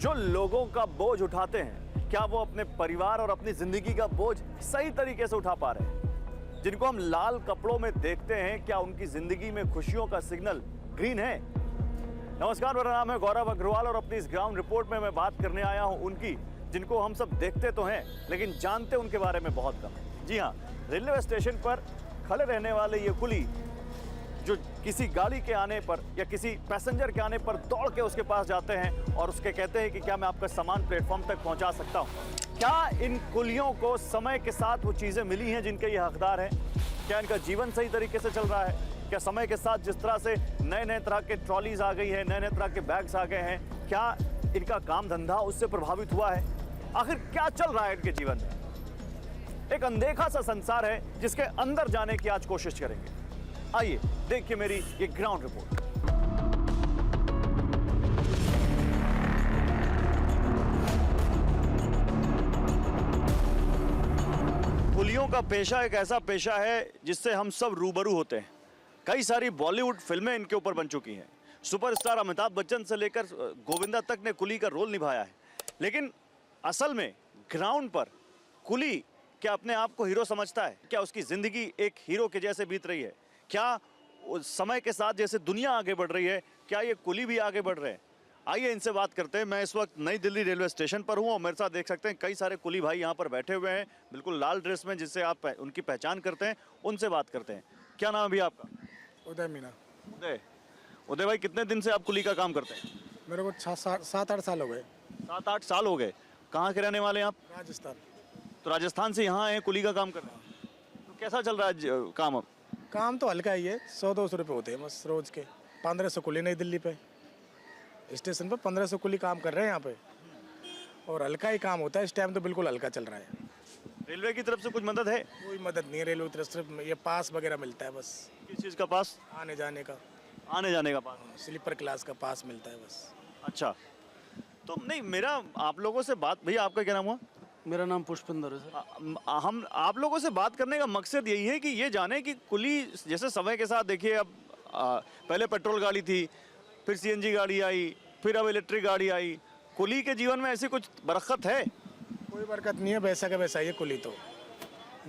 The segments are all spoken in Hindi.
जो लोगों का बोझ उठाते हैं, क्या वो अपने परिवार और अपनी जिंदगी का बोझ सही तरीके से उठा पा रहे हैं? जिनको हम लाल कपड़ों में देखते हैं, क्या उनकी जिंदगी में खुशियों का सिग्नल ग्रीन है? नमस्कार, मेरा नाम है गौरव अग्रवाल और अपनी इस ग्राउंड रिपोर्ट में मैं बात करने आया हूं उनकी जिनको हम सब देखते तो हैं लेकिन जानते उनके बारे में बहुत कम है। जी हाँ, रेलवे स्टेशन पर खड़े रहने वाले ये कुली जो किसी गाड़ी के आने पर या किसी पैसेंजर के आने पर दौड़ के उसके पास जाते हैं और उसके कहते हैं कि क्या मैं आपका सामान प्लेटफॉर्म तक पहुंचा सकता हूं। क्या इन कुलियों को समय के साथ वो चीजें मिली हैं जिनके ये हकदार हैं? क्या इनका जीवन सही तरीके से चल रहा है? क्या समय के साथ जिस तरह से नए नए तरह के ट्रॉलीज आ गई है, नए नए तरह के बैग्स आ गए हैं, क्या इनका काम धंधा उससे प्रभावित हुआ है? आखिर क्या चल रहा है इनके जीवन में? एक अनदेखा सा संसार है जिसके अंदर जाने की आज कोशिश करेंगे। आइए देखिए मेरी ये ग्राउंड रिपोर्ट। कुलियों का पेशा एक ऐसा पेशा है जिससे हम सब रूबरू होते हैं। कई सारी बॉलीवुड फिल्में इनके ऊपर बन चुकी हैं। सुपरस्टार अमिताभ बच्चन से लेकर गोविंदा तक ने कुली का रोल निभाया है। लेकिन असल में ग्राउंड पर कुली क्या अपने आप को हीरो समझता है? क्या उसकी जिंदगी एक हीरो के जैसे बीत रही है? क्या समय के साथ जैसे दुनिया आगे बढ़ रही है, क्या ये कुली भी आगे बढ़ रहे हैं? आइए इनसे बात करते हैं। मैं इस वक्त नई दिल्ली रेलवे स्टेशन पर हूँ और मेरे साथ देख सकते हैं कई सारे कुली भाई यहाँ पर बैठे हुए हैं, बिल्कुल लाल ड्रेस में, जिससे आप उनकी पहचान करते हैं। उनसे बात करते हैं। क्या नाम है भैया आपका? उदय मीना। उदय भाई, कितने दिन से आप कुली का काम करते हैं? मेरे को 7-8 साल हो गए। 7-8 साल हो गए। कहाँ के रहने वाले हैं आप? राजस्थान। तो राजस्थान से यहाँ आए कुली का काम कर रहे हैं। तो कैसा चल रहा है काम? अब काम तो हल्का ही है, 100-200 रुपये होते हैं बस रोज के। 1500 कुली नई दिल्ली पे स्टेशन पर 1500 कुली काम कर रहे हैं यहाँ पे, और हल्का ही काम होता है। इस टाइम तो बिल्कुल हल्का चल रहा है। रेलवे की तरफ से कुछ मदद है? कोई मदद नहीं है रेलवे की तरफ से। ये पास वगैरह मिलता है बस। किस चीज़ का पास? आने जाने का। आने जाने का पास? स्लीपर क्लास का पास मिलता है बस। अच्छा, तो नहीं, मेरा आप लोगों से बात, भैया आपका क्या नाम हुआ? मेरा नाम पुष्पिंदर है सर। हम आप लोगों से बात करने का मकसद यही है कि ये जाने कि कुली जैसे समय के साथ देखिए, अब पहले पेट्रोल गाड़ी थी, फिर सीएनजी गाड़ी आई, फिर अब इलेक्ट्रिक गाड़ी आई। कुली के जीवन में ऐसी कुछ बरकत है? कोई बरकत नहीं है, वैसा का वैसा ही है कुली तो।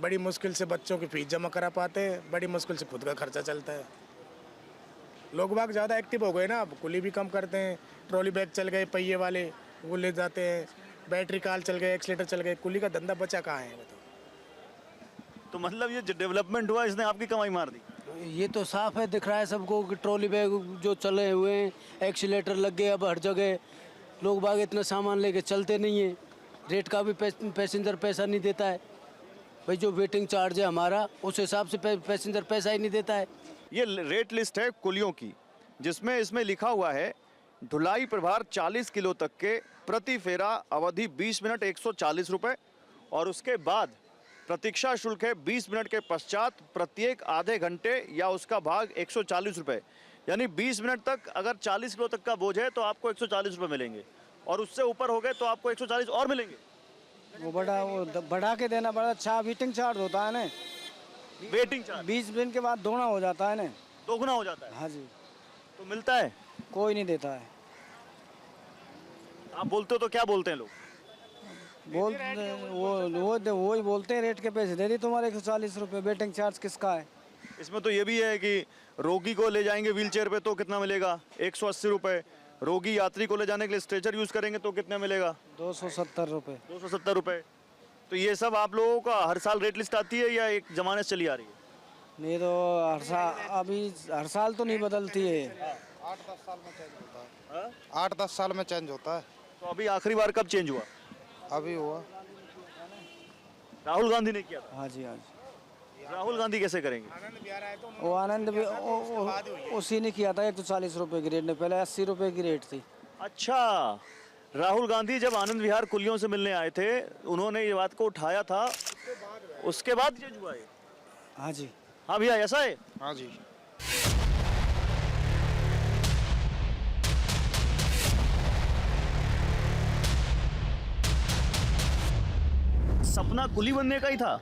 बड़ी मुश्किल से बच्चों की फीस जमा करा पाते हैं, बड़ी मुश्किल से खुद का खर्चा चलता है। लोग बाग ज़्यादा एक्टिव हो गए ना, अब कुली भी कम करते हैं। ट्रॉली बैग चल गए, पहिए वाले वो ले जाते हैं, बैटरी कार चल गए, एक्सीलेटर चल गए। कुली का धंधा बचा कहाँ है बताओ? तो मतलब ये जो डेवलपमेंट हुआ इसने आपकी कमाई मार दी? ये तो साफ है, दिख रहा है सबको कि ट्रॉली बैग जो चले हुए हैं, एक्सीलेटर लग गए अब हर जगह। लोग बाग इतना सामान लेके चलते नहीं है। रेट का भी पैसेंजर पैसा नहीं देता है भाई। जो वेटिंग चार्ज है हमारा, उस हिसाब से पैसेंजर पैसा ही नहीं देता है। ये रेट लिस्ट है कुलियों की, जिसमें इसमें लिखा हुआ है ढुलाई प्रभार 40 किलो तक के, प्रति फेरा अवधि 20 मिनट 140 रुपये, और उसके बाद प्रतीक्षा शुल्क है 20 मिनट के पश्चात प्रत्येक आधे घंटे या उसका भाग 140 रुपये। यानी 20 मिनट तक अगर 40 किलो तक का बोझ है तो आपको 140 रुपये मिलेंगे, और उससे ऊपर हो गए तो आपको 140 और मिलेंगे। वो बढ़ा के देना बड़ा अच्छा। वेटिंग चार्ज होता है ना, वेटिंग चार्ज 20 दिन के बाद दोगुना हो जाता है ना। दोगुना हो जाता है? हाँ जी। तो मिलता है? कोई नहीं देता है। आप बोलते हो तो क्या बोलते हैं लोग? वो ही बोलते हैं रेट के पैसे दे दी तुम्हारे 140 रुपये। वेटिंग चार्ज किसका है? इसमें तो ये भी है कि रोगी को ले जाएंगे व्हीलचेयर पे तो कितना मिलेगा? 180 रुपये। रोगी यात्री को ले जाने के लिए स्ट्रेचर यूज़ करेंगे तो कितना मिलेगा? 270 रुपये। 270 रुपये। तो ये सब आप लोगों का हर साल रेट लिस्ट आती है या एक ज़माने से चली आ रही है? नहीं तो हर साल तो नहीं बदलती है। 8-10 साल में चेंज होता है। 8-10 साल में चेंज होता है। तो अभी आखिरी बार कब चेंज हुआ? अभी हुआ, राहुल गांधी ने किया था। हाँ जी, हाँ जी। राहुल गांधी कैसे करेंगे? वो आनंद भी उसी ने किया था। 140 रुपये की रेट ने, पहले 80 रुपये की रेट थी। अच्छा, राहुल गांधी जब आनंद विहार कुलियों से मिलने आए थे, उन्होंने ये बात को उठाया था, उसके बाद चेंज हुआ है? हाँ जी। हाँ भैया, ऐसा है? हाँ जी। सपना कुली बनने का ही था?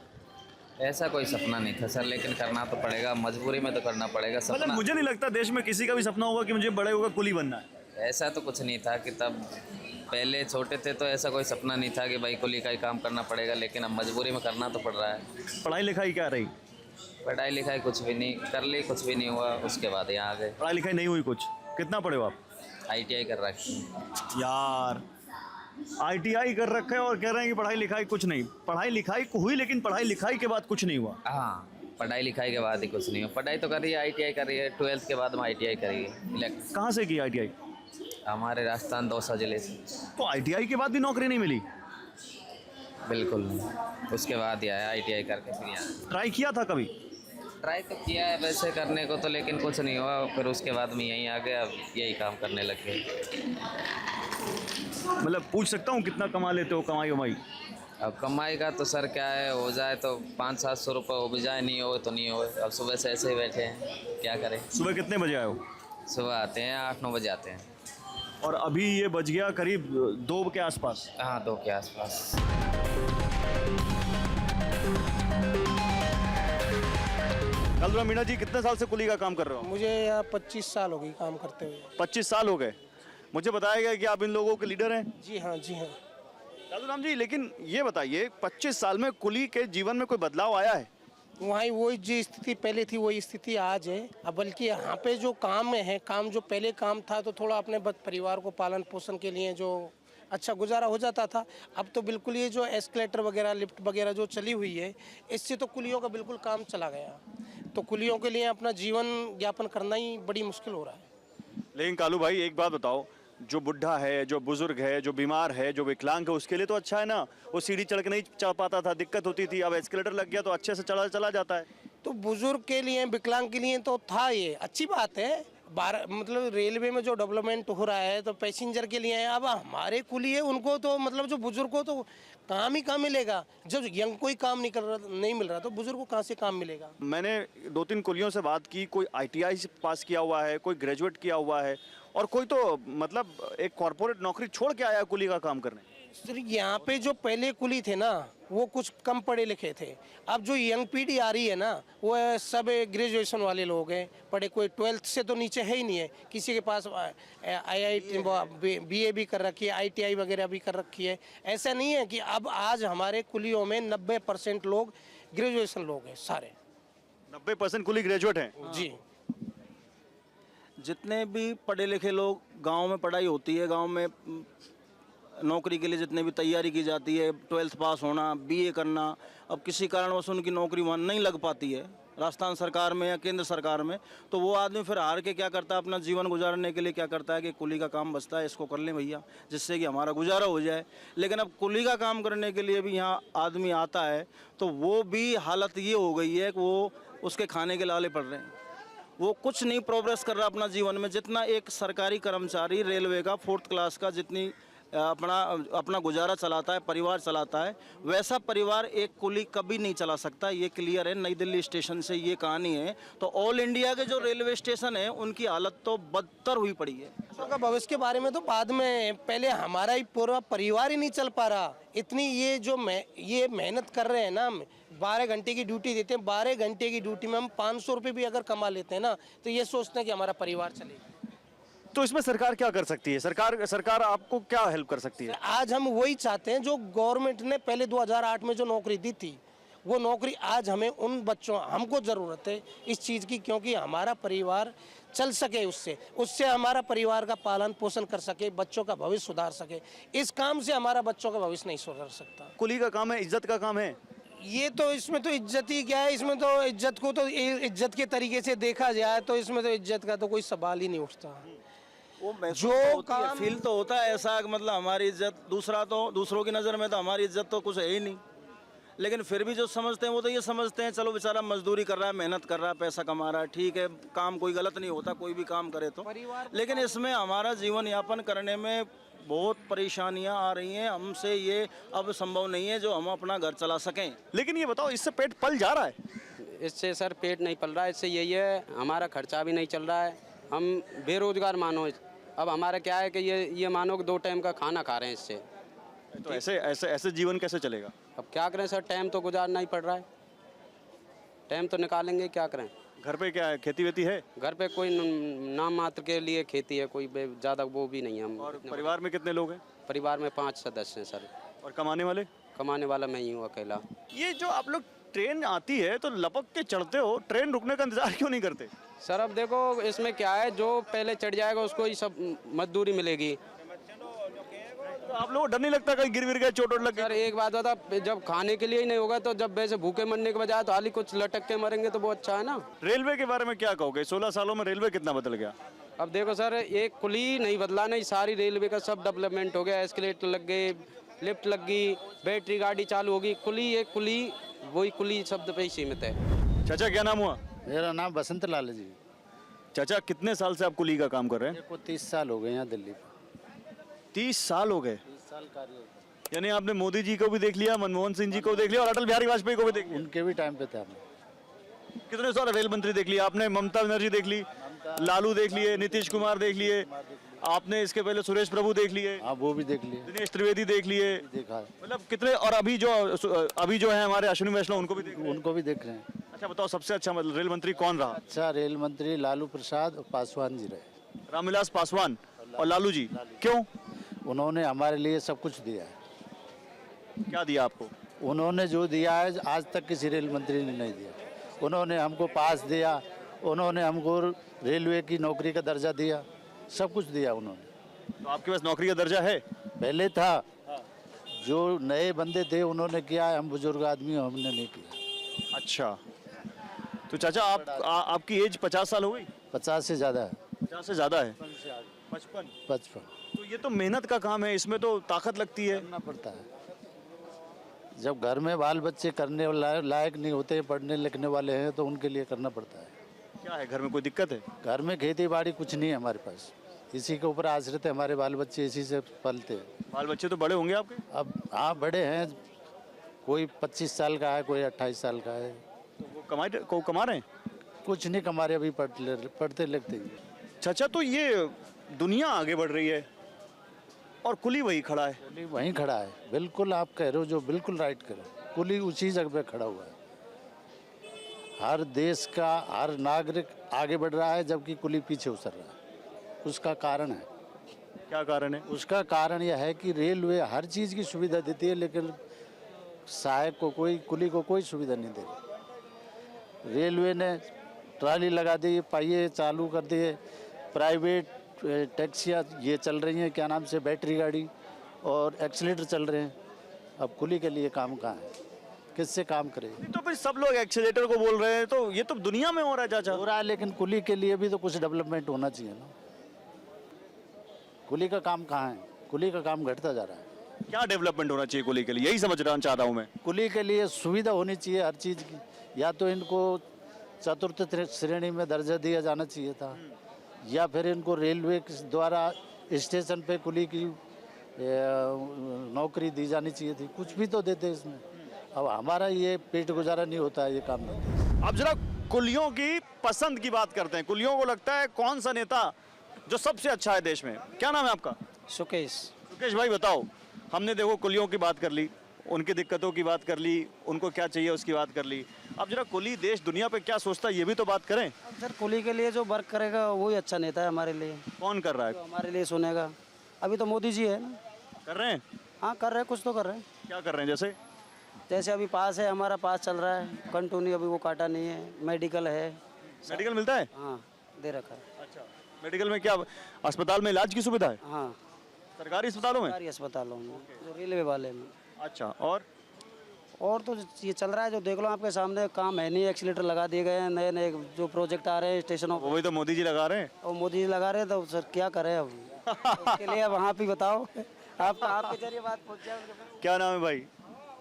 ऐसा कोई सपना नहीं था सर, लेकिन करना तो पड़ेगा, मजबूरी में तो करना पड़ेगा। मतलब सपना मुझे नहीं लगता देश में किसी का भी सपना होगा कि मुझे बड़े होकर कुली बनना है। ऐसा तो कुछ नहीं था कि तब पहले छोटे थे तो ऐसा कोई सपना नहीं था कि भाई कुली का ही काम करना पड़ेगा, लेकिन अब मजबूरी में करना तो पड़ रहा है। पढ़ाई लिखाई क्या रही? पढ़ाई लिखाई कुछ भी नहीं कर ली, कुछ भी नहीं हुआ, उसके बाद यहाँ आ गए। पढ़ाई लिखाई नहीं हुई कुछ? कितना पढ़े हो आप? ITI कर रखी है। यार ITI कर रखे हैं और कह रहे हैं कि पढ़ाई लिखाई कुछ नहीं। पढ़ाई लिखाई हुई लेकिन पढ़ाई लिखाई के बाद कुछ नहीं हुआ। हाँ, पढ़ाई लिखाई के बाद ही कुछ नहीं हुआ। पढ़ाई तो कर रही है, ITI कर रही है, 12th के बाद में ITI करेगी। कहाँ से की ITI? हमारे राजस्थान दौसा जिले से। तो ITI के बाद भी नौकरी नहीं मिली? बिल्कुल नहीं, उसके बाद ही आया ITI करके फिर यहाँ। ट्राई किया था कभी? ट्राई तो किया है वैसे करने को तो, लेकिन कुछ नहीं हुआ। फिर उसके बाद में यहीं आ गए, अब यही काम करने लग गए। मतलब पूछ सकता हूँ कितना कमा लेते हो, कमाई वमाई? अब कमाई का तो सर क्या है, हो जाए तो 500-700 रुपये, हो भी जाए, नहीं हो तो नहीं हो। अब सुबह से ऐसे ही बैठे हैं, क्या करें। सुबह कितने बजे आए हो? सुबह आते हैं 8-9 बजे आते हैं। और अभी ये बज गया करीब 2 के आसपास। हाँ, 2 के आसपास। कलरा मीणा जी, कितने साल से कुली का काम कर रहे हो? मुझे यहाँ 25 साल हो गई काम करते हुए। 25 साल हो गए। मुझे बताया गया कि आप इन लोगों के लीडर हैं। जी हाँ, जी हाँ। कालूराम जी, लेकिन ये बताइए 25 साल में कुली के जीवन में कोई बदलाव आया है? वहीं वही जो स्थिति पहले थी वही स्थिति आज है। अब बल्कि यहाँ पे जो काम है, काम जो पहले काम था तो थोड़ा अपने परिवार को पालन पोषण के लिए जो अच्छा गुजारा हो जाता था, अब तो बिल्कुल ये जो एस्केलेटर वगैरह, लिफ्ट वगैरह जो चली हुई है, इससे तो कुलियों का बिल्कुल काम चला गया। तो कुलियों के लिए अपना जीवन यापन करना ही बड़ी मुश्किल हो रहा है। लेकिन कालू भाई, एक बात बताओ, जो बुढ़ा है, जो बुजुर्ग है, जो बीमार है, जो विकलांग है, उसके लिए तो अच्छा है ना। वो सीढ़ी चढ़ के नहीं चढ़ पाता था, दिक्कत होती थी। अब एस्केलेटर लग गया तो अच्छे से चला जाता है। तो बुजुर्ग के लिए, विकलांग के लिए तो था, ये अच्छी बात है। मतलब रेलवे में जो डेवलपमेंट हो रहा है तो पैसेंजर के लिए है। अब हमारे कुली है, उनको तो मतलब जो बुजुर्ग को तो काम ही काम मिलेगा। जब यंग कोई काम नहीं मिल रहा तो बुजुर्ग को कहाँ से काम मिलेगा। मैंने 2-3 कुलियों से बात की, कोई ITI से पास किया हुआ है, कोई ग्रेजुएट किया हुआ है, और कोई तो मतलब एक कॉर्पोरेट नौकरी छोड़ के आया कुली का काम करने। सर, यहाँ पे जो पहले कुली थे ना, वो कुछ कम पढ़े लिखे थे। अब जो यंग पीढ़ी आ रही है ना, वो सब ग्रेजुएशन वाले लोग हैं, पढ़े। कोई 12th से तो नीचे है ही नहीं है। किसी के पास IIT BA भी कर रखी है, ITI वगैरह भी कर रखी है। ऐसा नहीं है कि अब आज हमारे कुलियों में 90% लोग ग्रेजुएशन लोग हैं सारे। 90% कुली ग्रेजुएट हैं? जी। जितने भी पढ़े लिखे लोग, गांव में पढ़ाई होती है, गांव में नौकरी के लिए जितने भी तैयारी की जाती है, 12th पास होना, BA करना, अब किसी कारणवश उनकी नौकरी वहाँ नहीं लग पाती है राजस्थान सरकार में या केंद्र सरकार में, तो वो आदमी फिर हार के क्या करता है, अपना जीवन गुजारने के लिए क्या करता है कि कुली का काम बचता है, इसको कर लें भैया, जिससे कि हमारा गुजारा हो जाए। लेकिन अब कुली का काम करने के लिए भी यहाँ आदमी आता है तो वो भी हालत ये हो गई है कि वो उसके खाने के लाले पड़ रहे हैं। वो कुछ नहीं प्रोग्रेस कर रहा अपना जीवन में। जितना एक सरकारी कर्मचारी रेलवे का 4th क्लास का जितनी अपना गुजारा चलाता है, परिवार चलाता है, वैसा परिवार एक कुली कभी नहीं चला सकता। ये क्लियर है। नई दिल्ली स्टेशन से ये कहानी है। तो ऑल इंडिया के जो रेलवे स्टेशन है उनकी हालत तो बदतर हुई पड़ी है। बच्चों का भविष्य के बारे में तो बाद में, पहले हमारा ही पूरा परिवार ही नहीं चल पा रहा। इतनी ये मेहनत कर रहे हैं ना, हम 12 घंटे की ड्यूटी देते हैं। 12 घंटे की ड्यूटी में हम 500 रुपये भी अगर कमा लेते हैं ना, तो ये सोचते हैं कि हमारा परिवार चलेगा। तो इसमें सरकार क्या कर सकती है? सरकार आपको क्या हेल्प कर सकती है? आज हम वही चाहते हैं जो गवर्नमेंट ने पहले 2008 में जो नौकरी दी थी, वो नौकरी आज हमें उन बच्चों, हमको ज़रूरत है इस चीज़ की, क्योंकि हमारा परिवार चल सके, उससे हमारा परिवार का पालन पोषण कर सके, बच्चों का भविष्य सुधार सके। इस काम से हमारा बच्चों का भविष्य नहीं सुधर सकता। कुली का काम है, इज्जत का काम है। ये तो इसमें तो इज्जत ही क्या है, इसमें तो इज्जत को तो इज्जत के तरीके से देखा जाए तो इसमें तो इज्जत का तो कोई सवाल ही नहीं उठता। वो जो काम फील तो होता है ऐसा कि मतलब हमारी इज्जत, दूसरों की नज़र में तो हमारी इज्जत तो कुछ है ही नहीं। लेकिन फिर भी जो समझते हैं वो तो ये समझते हैं चलो बेचारा मजदूरी कर रहा है, मेहनत कर रहा है, पैसा कमा रहा है, ठीक है, काम कोई गलत नहीं होता, कोई भी काम करे तो। लेकिन इसमें हमारा जीवन यापन करने में बहुत परेशानियां आ रही हैं। हमसे ये अब संभव नहीं है जो हम अपना घर चला सकें। लेकिन ये बताओ, इससे पेट पल जा रहा है? इससे सर पेट नहीं पल रहा है। इससे यही है, हमारा खर्चा भी नहीं चल रहा है। हम बेरोजगार मानो। अब हमारा क्या है कि ये मानो कि 2 टाइम का खाना खा रहे हैं इससे। तो ऐसे जीवन कैसे चलेगा? अब क्या करें सर, टाइम तो गुजारना ही पड़ रहा है। टाइम तो निकालेंगे, क्या करें। घर पे क्या है, खेती वेती है? घर पे कोई नाम मात्र के लिए खेती है, कोई ज़्यादा वो भी नहीं है। हम और परिवार में कितने लोग हैं? परिवार में 5 सदस्य हैं सर। और कमाने वाले? कमाने वाला मैं ही हूँ अकेला। ये जो आप लोग ट्रेन आती है तो लपक के चढ़ते हो, ट्रेन रुकने का इंतजार क्यों नहीं करते? सर अब देखो इसमें क्या है, जो पहले चढ़ जाएगा उसको ही सब मजदूरी मिलेगी। तो आप लोगों को डर नहीं लगता कहीं गिर गए, चोट लग सर गई? एक बात बता, जब खाने के लिए ही नहीं होगा तो जब वैसे भूखे मरने के बजाय तो हाली कुछ लटक के मरेंगे तो वो अच्छा है ना। रेलवे के बारे में क्या कहोगे? 16 सालों में रेलवे कितना बदल गया? अब देखो सर, एक कुली नहीं बदला, नहीं सारी रेलवे का सब डेवलपमेंट हो गया। एस्केलेटर लग गए, लिफ्ट लग गई, बैटरी गाड़ी चालू होगी। कुली एक कुली, वही कुली शब्द पे ही सीमित है। चाचा क्या नाम हुआ? मेरा नाम बसंत लाल है जी। चाचा कितने साल से आप कुली का काम कर रहे हैं? मेरे को 30 साल हो गए यहाँ दिल्ली में। 30 साल हो गए? 30 साल कार्य। यानी आपने मोदी जी को भी देख लिया, मनमोहन सिंह जी को भी देख लिया और अटल बिहारी वाजपेयी को भी देख लिया। उनके भी टाइम पे थे हम। कितने सारे रेल मंत्री देख लिए आपने? ममता बनर्जी देख ली, लालू देख लिए, नीतीश कुमार देख लिए, आपने इसके पहले सुरेश प्रभु देख लिए, हाँ वो भी देख लिए, दिनेश त्रिवेदी देख लिए, देखा है। मतलब कितने। और अभी जो है हमारे अश्विनी वैष्णव, उनको भी देख रहे हैं। उनको भी देख रहे हैं। अच्छा बताओ, सबसे अच्छा मतलब रेल मंत्री कौन रहा? अच्छा रेल मंत्री लालू प्रसाद और पासवान जी रहे। रामविलास पासवान और लालू जी। क्यों? उन्होंने हमारे लिए सब कुछ दिया है। क्या दिया आपको? उन्होंने जो दिया है आज तक किसी रेल मंत्री ने नहीं दिया। उन्होंने हमको पास दिया, उन्होंने हमको रेलवे की नौकरी का दर्जा दिया, सब कुछ दिया उन्होंने। तो आपके पास नौकरी का दर्जा है? पहले था, जो नए बंदे थे उन्होंने किया है, हम बुजुर्ग आदमी हमने नहीं किया। अच्छा, तो चाचा आपकी एज 50 साल हो गई? 50 से ज़्यादा है। 50 से ज़्यादा है? 55। तो ये तो मेहनत का काम है, इसमें तो ताकत लगती है। करना पड़ता है। जब घर में बाल बच्चे करने लायक नहीं होते, पढ़ने लिखने वाले हैं, तो उनके लिए करना पड़ता है। क्या है घर में, कोई दिक्कत है? घर में खेती बाड़ी कुछ नहीं है हमारे पास, इसी के ऊपर आश्रित है हमारे बाल बच्चे, इसी से पलते हैं। बाल बच्चे तो बड़े होंगे आपके? अब हाँ बड़े हैं, कोई 25 साल का है, कोई 28 साल का है। तो वो कमा रहे हैं? कुछ नहीं कमा रहे, अभी पढ़ते लिखते ही। चाचा तो ये दुनिया आगे बढ़ रही है और कुली वही खड़ा है। कुली वहीं खड़ा है, बिल्कुल आप कह रहे हो जो बिल्कुल राइट करो। कुली उसी जगह पे खड़ा हुआ है। हर देश का हर नागरिक आगे बढ़ रहा है जबकि कुली पीछे उतर रहा है। उसका कारण है, क्या कारण है? उसका कारण यह है कि रेलवे हर चीज़ की सुविधा देती है लेकिन सहायक को कोई, कुली को कोई सुविधा नहीं दे रही। रेलवे ने ट्राली लगा दी, पहिए चालू कर दिए, प्राइवेट टैक्सियाँ ये चल रही हैं, क्या नाम से बैटरी गाड़ी और एक्सीलेटर चल रहे हैं। अब कुली के लिए काम कहाँ है, किससे काम करे? तो फिर सब लोग एक्सीलेटर को बोल रहे हैं, तो ये तो दुनिया में हो रहा है चाचा। हो रहा है, लेकिन कुली के लिए भी तो कुछ डेवलपमेंट होना चाहिए ना। कुली का काम कहाँ है? कुली का काम घटता जा रहा है। क्या डेवलपमेंट होना चाहिए कुली के लिए, यही समझ रहा चाहता हूँ मैं। कुली के लिए सुविधा होनी चाहिए हर चीज़ की। या तो इनको चतुर्थ श्रेणी में दर्जा दिया जाना चाहिए था, या फिर इनको रेलवे द्वारा स्टेशन पे कुली की नौकरी दी जानी चाहिए थी। कुछ भी तो देते इसमें। अब हमारा ये पेट गुजारा नहीं होता है ये काम नहीं। अब जरा कुलियों की पसंद की बात करते हैं। कुलियों को लगता है कौन सा नेता जो सबसे अच्छा है देश में? क्या नाम है आपका? सुकेश। सुकेश भाई बताओ, हमने देखो कुलियों की बात कर ली, उनकी दिक्कतों की बात कर ली, उनको क्या चाहिए उसकी बात कर ली। अब जरा कुली देश दुनिया पे क्या सोचता है ये भी तो बात करें। सर कुली के लिए जो वर्क करेगा वही अच्छा नेता है हमारे लिए। कौन कर रहा है? जो हमारे लिए सुनेगा। अभी तो मोदी जी है ना, कर रहे हैं? हाँ कर रहे हैं, कुछ तो कर रहे हैं। क्या कर रहे हैं? जैसे अभी पास है, हमारा पास चल रहा है कंटिन्यू, अभी वो काटा नहीं है। मेडिकल है, मेडिकल मिलता है? हाँ दे रखा है। अच्छा, मेडिकल में क्या अस्पताल में इलाज की सुविधा है? हाँ सरकारी अस्पतालों में? सरकारी अस्पतालों में, जो रेलवे वाले में। अच्छा, और तो ये चल रहा है, जो देख लो आपके सामने, काम है नहीं। एक्सीलेटर लगा दिए गए हैं, नए नए जो प्रोजेक्ट आ रहे हैं स्टेशनों वही तो मोदी जी लगा रहे हैं। और मोदी जी लगा रहे हैं, तो सर क्या करें अब उसके लिए? अब वहाँ पे बताओ, आपके जरिए बात पहुँच जाए। क्या नाम है भाई?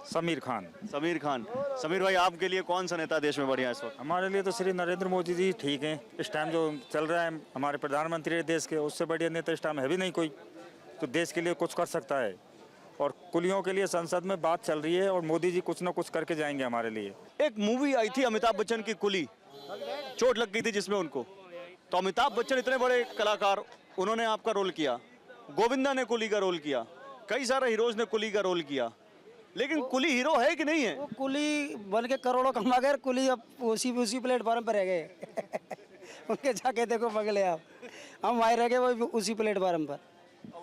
समीर खान। समीर खान। समीर भाई आपके लिए कौन सा नेता देश में बढ़िया है इस वक्त? हमारे लिए तो श्री नरेंद्र मोदी जी ठीक हैं। इस टाइम जो चल रहा है हमारे प्रधानमंत्री है देश के, उससे बढ़िया नेता इस टाइम है भी नहीं कोई, तो देश के लिए कुछ कर सकता है। और कुलियों के लिए संसद में बात चल रही है और मोदी जी कुछ ना कुछ करके जाएंगे हमारे लिए। एक मूवी आई थी अमिताभ बच्चन की, कुली, चोट लग गई थी जिसमें उनको। तो अमिताभ बच्चन इतने बड़े कलाकार, उन्होंने आपका रोल किया, गोविंदा ने कुली का रोल किया, कई सारे हीरोज ने कुली का रोल किया, लेकिन कुली हीरो है कि नहीं है? वो कुली बन के करोड़ों कमा गए, कुली अब उसी प्लेटफॉर्म पर रह गए। उनके जाके देखो बगले आप, हम वहीं रह गए वो उसी प्लेटफॉर्म पर।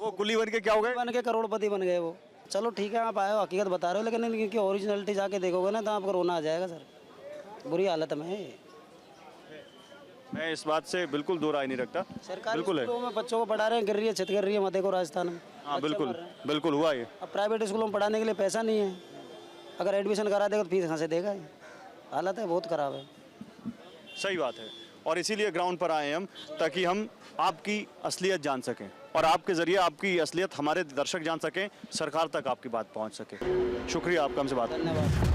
वो कुली बन के क्या हो गए? बन के करोड़पति बन गए वो। चलो ठीक है, आप आए हो, हकीकत बता रहे हो, लेकिन इनकी ओरिजिनलिटी जाके देखोगे ना तो आपको रोना आ जाएगा सर। बुरी हालत में है। मैं इस बात से बिल्कुल दो राय नहीं रखता। सरकारी बिल्कुल है। स्कूलों में बच्चों को पढ़ा रहे हैं, गिर रही है, छत गिर रही है, मत देखो राजस्थान में। हाँ बच्चे बिल्कुल मर रहे हैं। बिल्कुल हुआ ये। अब प्राइवेट स्कूलों में पढ़ाने के लिए पैसा नहीं है, अगर एडमिशन करा देगा तो फीस कहाँ से देगा? हालत है बहुत ख़राब है। सही बात है, और इसीलिए ग्राउंड पर आए हैं हम, ताकि हम आपकी असलियत जान सकें और आपके ज़रिए आपकी असलियत हमारे दर्शक जान सकें, सरकार तक आपकी बात पहुंच सके। शुक्रिया आपका हमसे बात। धन्यवाद।